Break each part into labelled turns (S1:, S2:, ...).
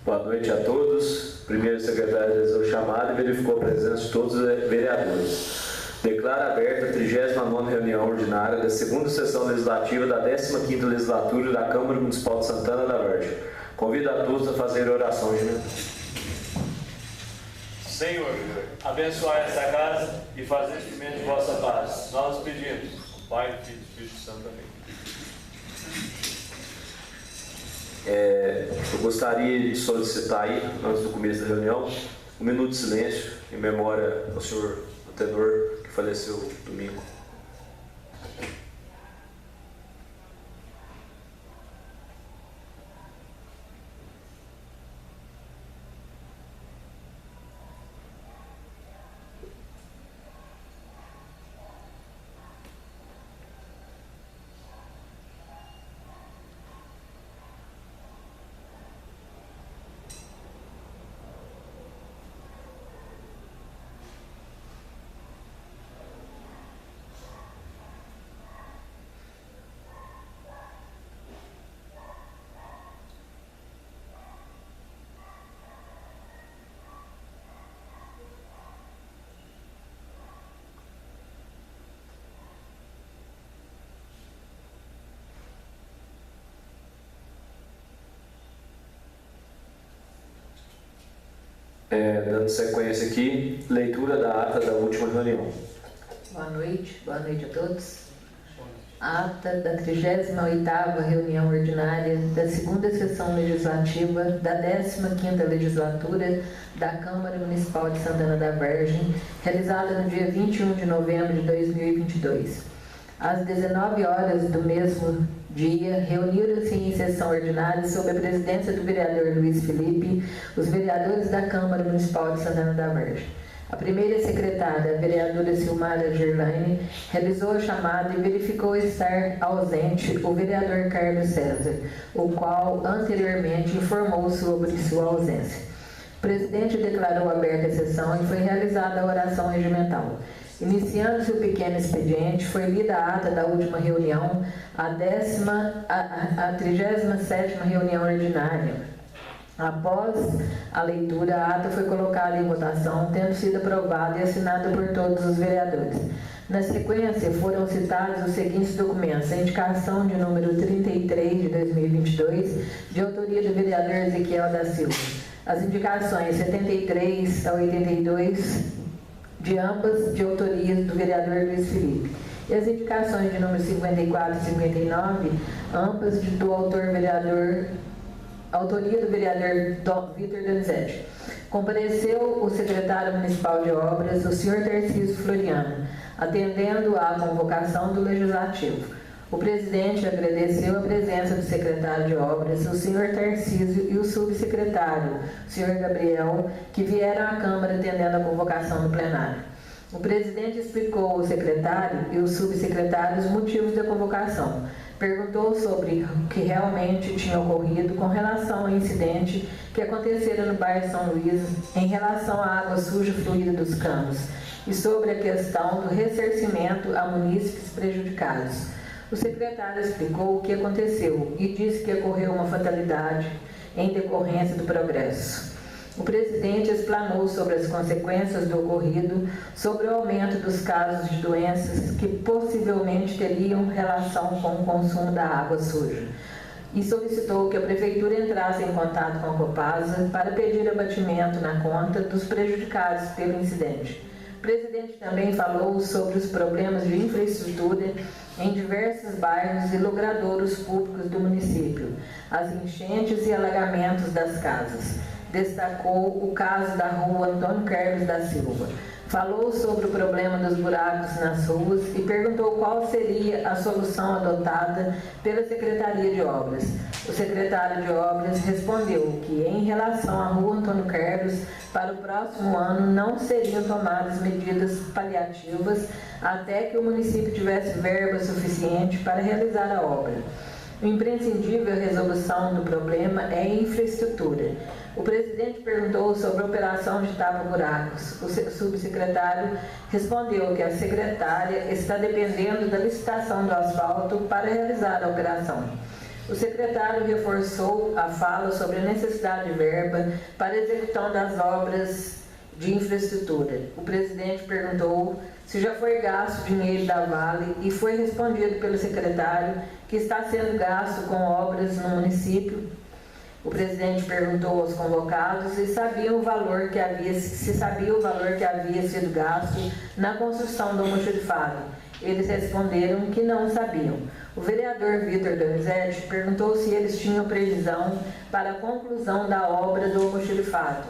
S1: Boa noite a todos. Primeiro secretário realizou o chamado e verificou a presença de todos os vereadores. Declaro aberta a 39ª reunião ordinária da segunda sessão legislativa da 15ª legislatura da Câmara Municipal de Santana da Vargem. Convido a todos a fazer oração de minuto.
S2: Senhor, abençoai esta casa e fazer instrumento de vossa paz. Nós pedimos, Pai, Filho e Espírito Santo. Amém.
S1: Eu gostaria de solicitar aí, antes do começo da reunião, um minuto de silêncio em memória ao senhor Antenor, que faleceu domingo. Dando sequência aqui, leitura da ata da última reunião.
S3: Boa noite a todos. Ata da 38ª reunião ordinária da segunda sessão legislativa da 15ª legislatura da Câmara Municipal de Santana da Vargem, realizada no dia 21 de novembro de 2022. Às 19 horas do mesmo dia, reuniram-se em sessão ordinária, sob a presidência do vereador Luiz Felipe, os vereadores da Câmara Municipal de Santana da Vargem. A primeira secretária, a vereadora Silmara Gerlaine, realizou a chamada e verificou estar ausente o vereador Carlos César, o qual anteriormente informou sobre sua ausência. O presidente declarou aberta a sessão e foi realizada a oração regimental. Iniciando-se o pequeno expediente, foi lida a ata da última reunião, a 37ª reunião ordinária. Após a leitura, a ata foi colocada em votação, tendo sido aprovada e assinada por todos os vereadores. Na sequência, foram citados os seguintes documentos: a indicação de número 33 de 2022, de autoria do vereador Ezequiel da Silva. As indicações 73 a 82, de ambas de autoria do vereador Luiz Felipe. E as indicações de número 54 e 59, ambas autoria do vereador Vitor Donizete. Compareceu o secretário municipal de obras, o senhor Tarcísio Floriano, atendendo à convocação do Legislativo. O presidente agradeceu a presença do secretário de obras, o senhor Tarcísio, e o subsecretário, o senhor Gabriel, que vieram à Câmara atendendo a convocação do plenário. O presidente explicou ao secretário e os subsecretários os motivos da convocação. Perguntou sobre o que realmente tinha ocorrido com relação ao incidente que acontecera no bairro São Luís em relação à água suja fluída dos canos e sobre a questão do ressarcimento a munícipes prejudicados. O secretário explicou o que aconteceu e disse que ocorreu uma fatalidade em decorrência do progresso. O presidente explanou sobre as consequências do ocorrido, sobre o aumento dos casos de doenças que possivelmente teriam relação com o consumo da água suja e solicitou que a Prefeitura entrasse em contato com a Copasa para pedir abatimento na conta dos prejudicados pelo incidente. O presidente também falou sobre os problemas de infraestrutura em diversos bairros e logradouros públicos do município, as enchentes e alagamentos das casas. Destacou o caso da rua Antônio Carlos da Silva. Falou sobre o problema dos buracos nas ruas e perguntou qual seria a solução adotada pela Secretaria de Obras. O secretário de Obras respondeu que, em relação à rua Antônio Carlos, para o próximo ano não seriam tomadas medidas paliativas até que o município tivesse verba suficiente para realizar a obra. O imprescindível resolução do problema é a infraestrutura. O presidente perguntou sobre a operação de tapa-buracos. O subsecretário respondeu que a secretária está dependendo da licitação do asfalto para realizar a operação. O secretário reforçou a fala sobre a necessidade de verba para a execução das obras de infraestrutura. O presidente perguntou se já foi gasto dinheiro da Vale e foi respondido pelo secretário que está sendo gasto com obras no município. O presidente perguntou aos convocados se sabia o valor que havia sido gasto na construção do almoxarifado. Eles responderam que não sabiam. O vereador Vitor Donizete perguntou se eles tinham previsão para a conclusão da obra do almoxarifado,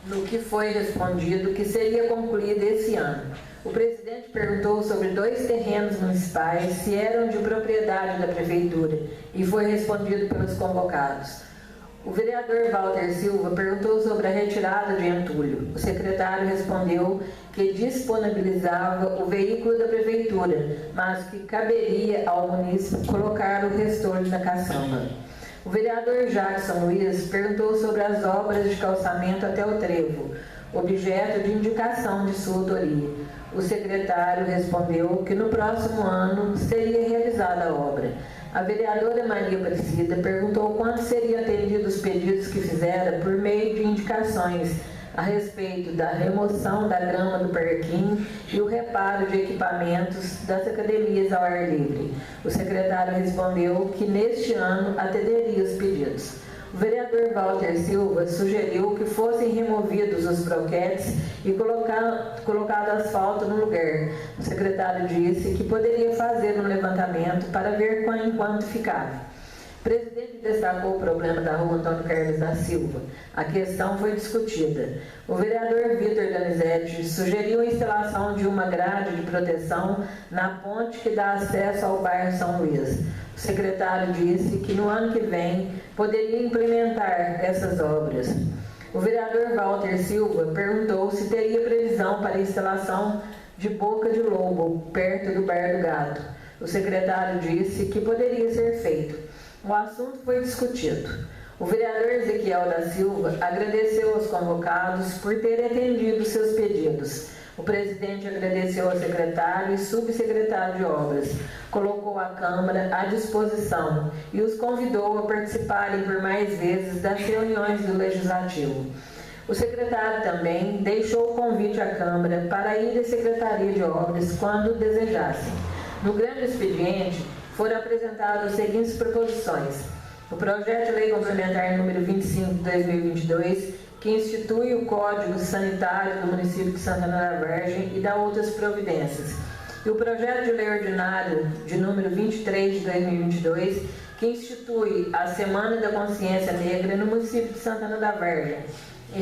S3: no que foi respondido que seria concluída esse ano. O presidente perguntou sobre 2 terrenos municipais se eram de propriedade da prefeitura e foi respondido pelos convocados. O vereador Walter Silva perguntou sobre a retirada de entulho. O secretário respondeu que disponibilizava o veículo da prefeitura, mas que caberia ao município colocar o restolho na caçamba. O vereador Jackson Luiz perguntou sobre as obras de calçamento até o trevo, objeto de indicação de sua autoria. O secretário respondeu que no próximo ano seria realizada a obra. A vereadora Maria Aparecida perguntou quanto seriam atendidos os pedidos que fizera por meio de indicações a respeito da remoção da grama do parquinho e o reparo de equipamentos das academias ao ar livre. O secretário respondeu que neste ano atenderia os pedidos. O vereador Walter Silva sugeriu que fossem removidos os broquetes e colocado asfalto no lugar. O secretário disse que poderia fazer um levantamento para ver quanto ficava. O presidente destacou o problema da rua Antônio Carlos da Silva. A questão foi discutida. O vereador Vitor Donizete sugeriu a instalação de uma grade de proteção na ponte que dá acesso ao bairro São Luís. O secretário disse que no ano que vem poderia implementar essas obras. O vereador Walter Silva perguntou se teria previsão para a instalação de boca de lobo perto do Bar do Gato. O secretário disse que poderia ser feito. O assunto foi discutido. O vereador Ezequiel da Silva agradeceu aos convocados por terem atendido seus pedidos. O presidente agradeceu ao secretário e subsecretário de obras, colocou a Câmara à disposição e os convidou a participarem por mais vezes das reuniões do Legislativo. O secretário também deixou o convite à Câmara para ir à Secretaria de Obras quando desejassem. No grande expediente, foram apresentadas as seguintes proposições. O projeto de lei complementar número 25 de 2022, que institui o Código Sanitário do município de Santana da Vargem e dá outras providências. E o projeto de lei ordinário de número 23 de 2022, que institui a Semana da Consciência Negra no município de Santana da Vargem e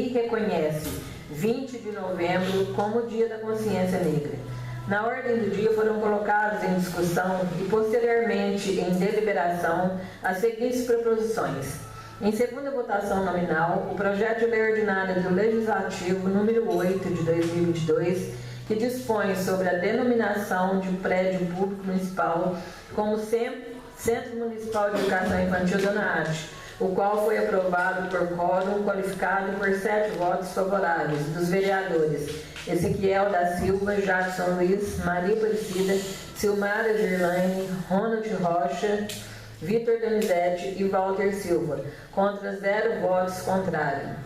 S3: reconhece 20 de novembro como Dia da Consciência Negra. Na ordem do dia foram colocados em discussão e posteriormente em deliberação as seguintes proposições. Em segunda votação nominal, o projeto de lei ordinária do Legislativo número 8 de 2022, que dispõe sobre a denominação de prédio público municipal como Centro Municipal de Educação Infantil Dona Ade, o qual foi aprovado por quórum qualificado por 7 votos favoráveis dos vereadores Ezequiel da Silva, Jackson Luiz, Maria Aparecida, Silmara Girlaine, Ronald Rocha, Vitor Donizete e Walter Silva, contra 0 votos contrários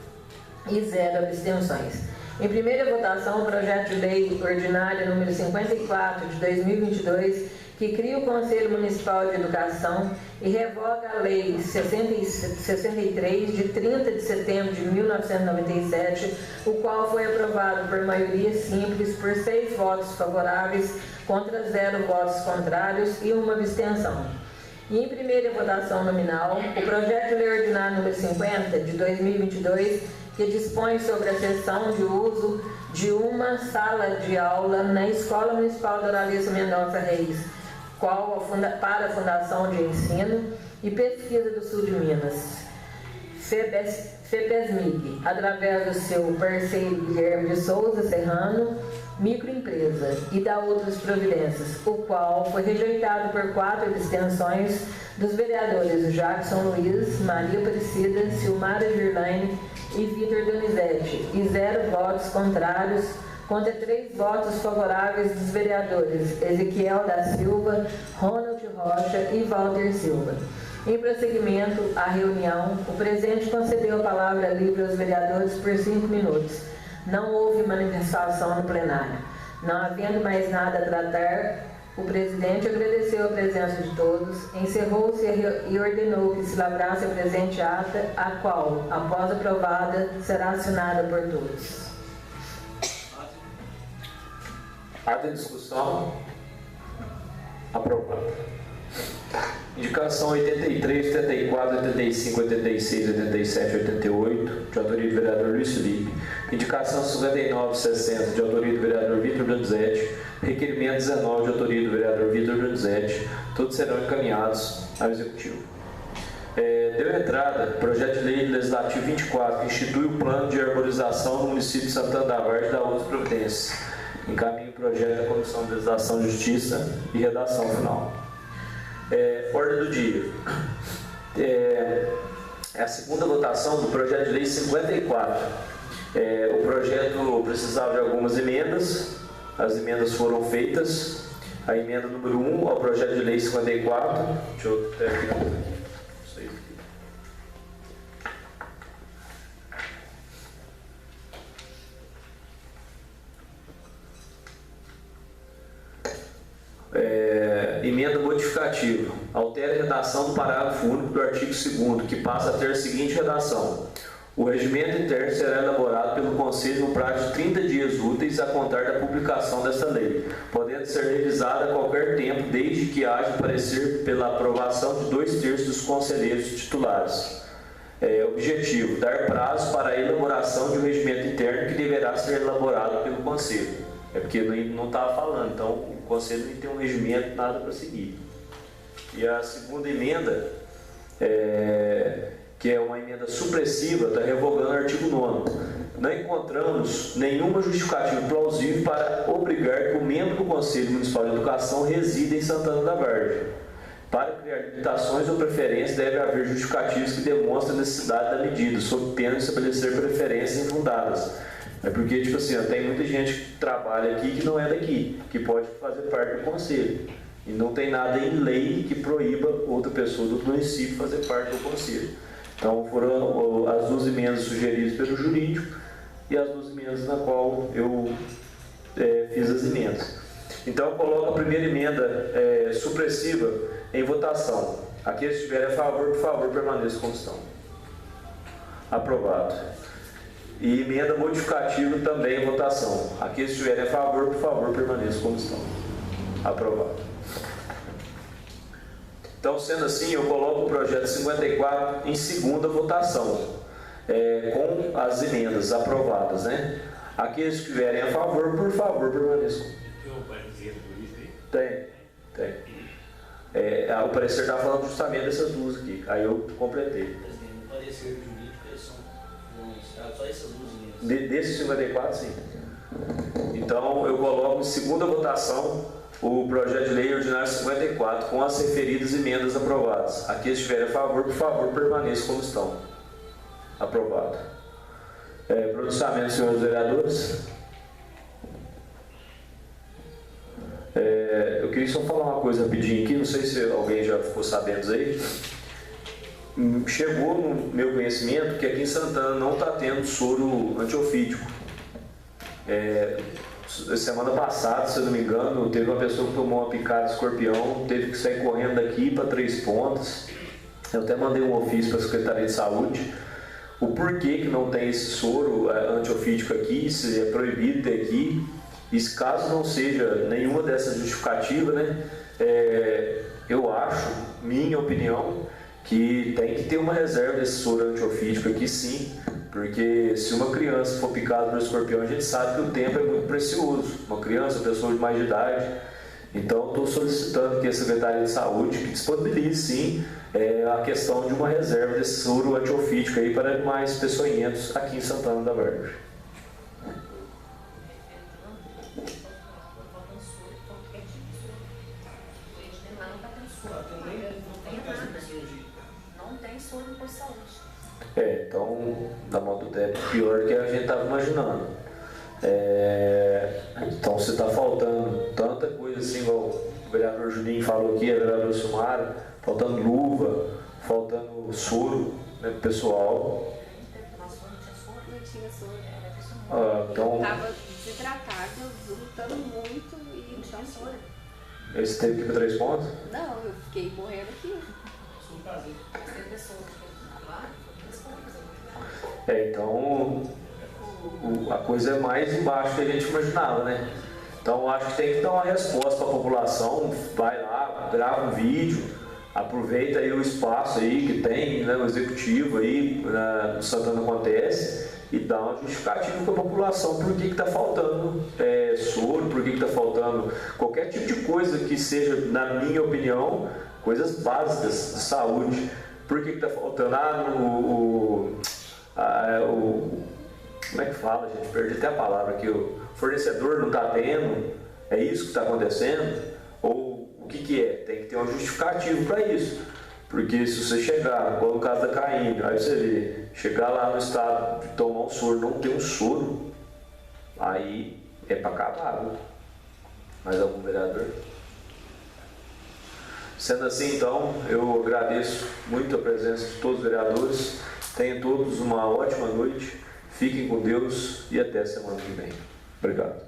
S3: e 0 abstenções. Em primeira votação, o projeto de lei ordinária número 54 de 2022, que cria o Conselho Municipal de Educação e revoga a Lei 63, de 30 de setembro de 1997, o qual foi aprovado por maioria simples por 6 votos favoráveis contra 0 votos contrários e 1 abstenção. E em primeira votação nominal, o projeto de lei ordinário número 50 de 2022, que dispõe sobre a cessão de uso de uma sala de aula na Escola Municipal Doralice Mendonça Reis, para a Fundação de Ensino e Pesquisa do Sul de Minas, FEPESMIG, através do seu parceiro Guilherme de Souza Serrano, microempresa, e da outras providências, o qual foi rejeitado por 4 abstenções dos vereadores Jackson Luiz, Maria Aparecida, Silmara Girlaine e Vitor Donizete, e 0 votos contrários, com 3 votos favoráveis dos vereadores Ezequiel da Silva, Ronald Rocha e Walter Silva. Em prosseguimento à reunião, o presidente concedeu a palavra livre aos vereadores por 5 minutos. Não houve manifestação no plenário. Não havendo mais nada a tratar, o presidente agradeceu a presença de todos, encerrou-se e ordenou que se lavrasse a presente ata, a qual, após aprovada, será assinada por todos.
S1: Ata em discussão. Aprovado. Indicação 83, 84, 85, 86, 87, 88, de autoria do vereador Luiz Felipe. Indicação 59, 60, de autoria do vereador Vitor Donizete. Requerimento 19, de autoria do vereador Vitor Donizete. Todos serão encaminhados ao Executivo. Deu entrada projeto de lei legislativo 24, que institui o plano de arborização no município de Santana da Vargem e da outras providências. Encaminho o projeto da Comissão de Legislação, Justiça e Redação final. Ordem do dia. É a segunda votação do projeto de lei 54. O projeto precisava de algumas emendas. As emendas foram feitas. A emenda número 1 ao projeto de lei 54. Deixa eu terminar aqui. Isso aí. Emenda modificativa. Altera a redação do parágrafo único do artigo 2º, que passa a ter a seguinte redação: o regimento interno será elaborado pelo Conselho no prazo de 30 dias úteis a contar da publicação desta lei, podendo ser revisada a qualquer tempo, desde que haja parecer pela aprovação de 2/3 dos conselheiros titulares. Objetivo: dar prazo para a elaboração de um regimento interno que deverá ser elaborado pelo Conselho. Porque não estava falando, então o Conselho não tem um regimento, nada para seguir. E a segunda emenda, que é uma emenda supressiva, está revogando o artigo 9º. Não encontramos nenhuma justificativa plausível para obrigar que o membro do Conselho Municipal de Educação resida em Santana da Vargem. Para criar limitações ou preferências, deve haver justificativos que demonstrem a necessidade da medida, sob pena de estabelecer preferências infundadas. Porque, tipo assim, tem muita gente que trabalha aqui que não é daqui, que pode fazer parte do Conselho. E não tem nada em lei que proíba outra pessoa do município fazer parte do Conselho. Então, foram as 2 emendas sugeridas pelo jurídico e as 2 emendas na qual eu fiz as emendas. Então, eu coloco a primeira emenda supressiva em votação. Aqueles que estiverem a favor, por favor, permaneçam como estão. Aprovado. E emenda modificativa também em votação. Aqueles que estiverem a favor, por favor, permaneçam como estão. Aprovado. Então, sendo assim, eu coloco o projeto 54 em segunda votação, com as emendas aprovadas, né? Aqueles que estiverem a favor, por favor, permaneçam. Tem. O parecer estava falando justamente dessas 2 aqui, aí eu completei.
S4: No parecer jurídico, eles são só essas 2 emendas.
S1: Desses 54, sim. Então, eu coloco em segunda votação o projeto de lei ordinário 54, com as referidas emendas aprovadas. Aqueles que estiverem a favor, por favor, permaneçam como estão. Aprovado. Pronunciamento, senhores vereadores. Eu queria só falar uma coisa rapidinho aqui, não sei se alguém já ficou sabendo disso aí. Chegou no meu conhecimento que aqui em Santana não está tendo soro antiofídico. Semana passada, se eu não me engano, teve uma pessoa que tomou uma picada de escorpião, teve que sair correndo daqui para 3 Pontas. Eu até mandei um ofício para a Secretaria de Saúde. O porquê que não tem esse soro antiofídico aqui, se é proibido ter aqui. E se caso não seja nenhuma dessas justificativas, né, eu acho, minha opinião, que tem que ter uma reserva desse soro antiofídico aqui, sim, porque se uma criança for picada por escorpião, a gente sabe que o tempo é muito precioso. Uma criança, pessoa de mais de idade. Então, estou solicitando que a Secretaria de Saúde que disponibilize, sim, a questão de uma reserva desse soro antiofídico aí para animais peçonhentos aqui em Santana da Vargem. Então, da modo até pior do que a gente estava imaginando. Então, se está faltando tanta coisa assim, igual o vereador Juninho falou aqui, a vereadora Silmara, faltando luva, faltando soro, né, pessoal.
S5: Não tinha soro,
S1: Então,
S5: estava desidratado, lutando muito e não tinha soro.
S1: Esse teve que ir para 3 pontos?
S5: Não, eu fiquei morrendo aqui.
S1: Então a coisa é mais embaixo que a gente imaginava, né? Então acho que tem que dar uma resposta para a população, vai lá, grava um vídeo, aproveita aí o espaço aí que tem, né, o executivo aí no Santana Acontece e dá uma justificativa para a população por que está faltando soro, por que está faltando qualquer tipo de coisa que seja, na minha opinião, coisas básicas de saúde. Por que está faltando? Como é que fala, gente? Perdi até a palavra aqui. O fornecedor não está tendo, é isso que está acontecendo? Ou o que é? Tem que ter um justificativo para isso. Porque se você chegar, igual no caso da Caíme, aí você vê, chegar lá no estado de tomar um soro, não ter um soro, aí é para acabar, viu? Mais algum vereador? Sendo assim, então, eu agradeço muito a presença de todos os vereadores. Tenham todos uma ótima noite. Fiquem com Deus e até semana que vem. Obrigado.